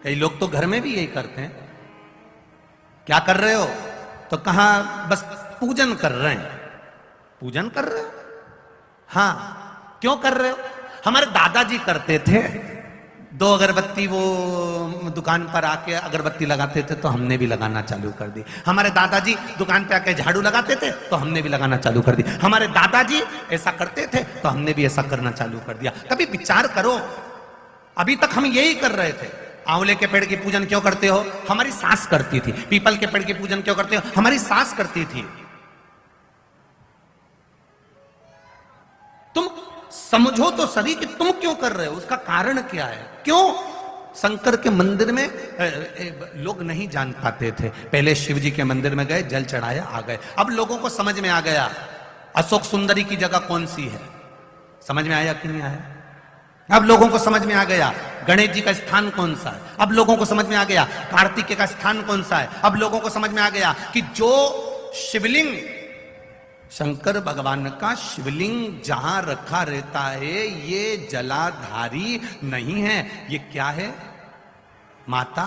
कई लोग तो घर में भी यही करते हैं। क्या कर रहे हो? तो कहा बस पूजन कर रहे हैं। पूजन कर रहे हो? हाँ। क्यों कर रहे हो? हमारे दादाजी करते थे, 2 अगरबत्ती वो दुकान पर आके अगरबत्ती लगाते थे तो हमने भी लगाना चालू कर दी। हमारे दादाजी दुकान पे आके झाड़ू लगाते थे तो हमने भी लगाना चालू कर दी। हमारे दादाजी ऐसा करते थे तो हमने भी ऐसा करना चालू कर दिया। कभी विचार करो, अभी तक हम यही कर रहे थे। आंवले के पेड़ की पूजन क्यों करते हो? हमारी सास करती थी। पीपल के पेड़ की पूजन क्यों करते हो? हमारी सास करती थी। तुम समझो तो सही कि तुम क्यों कर रहे हो, उसका कारण क्या है? क्यों शंकर के मंदिर में लोग नहीं जान पाते थे? पहले शिव जी के मंदिर में गए, जल चढ़ाया, आ गए। अब लोगों को समझ में आ गया अशोक सुंदरी की जगह कौन सी है। समझ में आया कि नहीं आया? अब लोगों को समझ में आ गया गणेश जी का स्थान कौन सा है। अब लोगों को समझ में आ गया कार्तिकेय का स्थान कौन सा है। अब लोगों को समझ में आ गया कि जो शिवलिंग शंकर भगवान का शिवलिंग जहां रखा रहता है ये जलाधारी नहीं है, ये क्या है? माता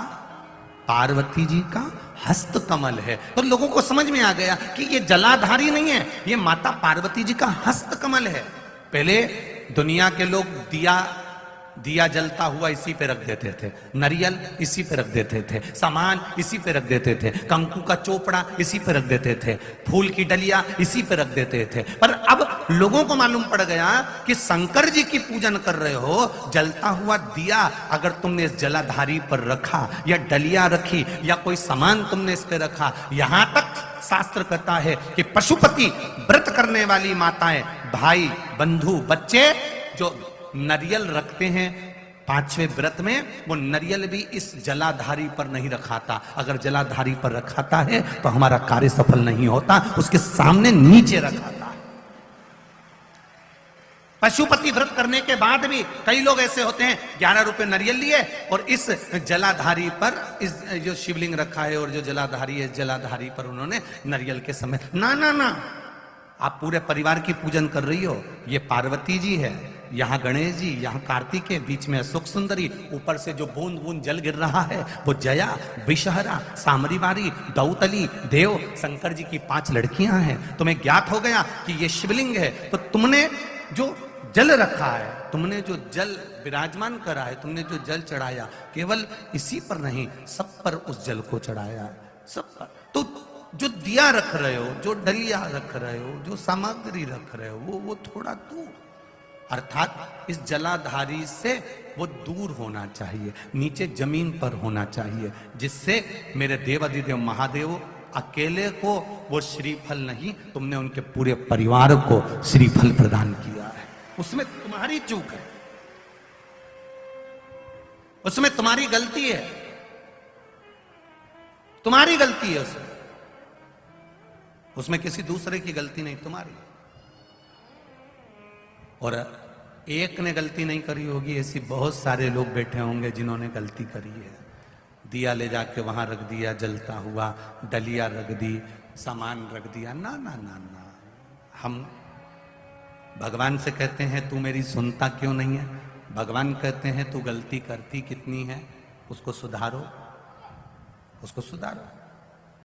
पार्वती जी का हस्त कमल है। तो लोगों को समझ में आ गया कि ये जलाधारी नहीं है, ये माता पार्वती जी का हस्त कमल है। पहले दुनिया के लोग दिया जलता हुआ इसी पे रख देते थे, नारियल इसी पे रख देते थे, सामान इसी पे रख देते थे, कंकु का चोपड़ा इसी पे रख देते थे, फूल की डलिया इसी पे रख देते थे। पर अब लोगों को मालूम पड़ गया कि शंकर जी की पूजन कर रहे हो, जलता हुआ दिया अगर तुमने इस जलाधारी पर रखा या डलिया रखी या कोई सामान तुमने इस पे रखा, यहां तक शास्त्र कहता है कि पशुपति व्रत करने वाली माताएं, भाई, बंधु, बच्चे जो नरियल रखते हैं 5वें व्रत में, वो नरियल भी इस जलाधारी पर नहीं रखाता। अगर जलाधारी पर रखाता है तो हमारा कार्य सफल नहीं होता, उसके सामने नीचे रखाता। पशुपति व्रत करने के बाद भी कई लोग ऐसे होते हैं 11 रुपए नरियल लिए और इस जलाधारी पर इस जो शिवलिंग रखा है और जो जलाधारी है, जलाधारी पर उन्होंने नरियल के समय ना ना ना, आप पूरे परिवार की पूजन कर रही हो। ये पार्वती जी है, यहाँ गणेश जी, यहाँ कार्तिकेय, बीच में अशोक सुंदरी, ऊपर से जो बूंद बूंद जल गिर रहा है वो जया, विषहरा, सामरीवारी, दौतली, देव, शंकर जी की 5 लड़कियां हैं। तुम्हें ज्ञात हो गया कि ये शिवलिंग है, तो तुमने जो जल रखा है, तुमने जो जल विराजमान करा है, तुमने जो जल चढ़ाया, केवल इसी पर नहीं सब पर उस जल को चढ़ाया, सब पर। तो जो दिया रख रहे हो, जो डलिया रख रहे हो, जो सामग्री रख रहे हो, वो थोड़ा दूर, अर्थात इस जलाधारी से वो दूर होना चाहिए, नीचे जमीन पर होना चाहिए, जिससे मेरे देवाधिदेव महादेव अकेले को वो श्रीफल नहीं, तुमने उनके पूरे परिवार को श्रीफल प्रदान किया है। उसमें तुम्हारी चूक है, उसमें तुम्हारी गलती है, तुम्हारी गलती है उसमें किसी दूसरे की गलती नहीं, तुम्हारी। और एक ने गलती नहीं करी होगी, ऐसी बहुत सारे लोग बैठे होंगे जिन्होंने गलती करी है। दिया ले जाके वहां रख दिया जलता हुआ, डलिया रख दी, सामान रख दिया, ना ना ना ना। हम भगवान से कहते हैं तू मेरी सुनता क्यों नहीं है? भगवान कहते हैं तू गलती करती कितनी है, उसको सुधारो, उसको सुधारो।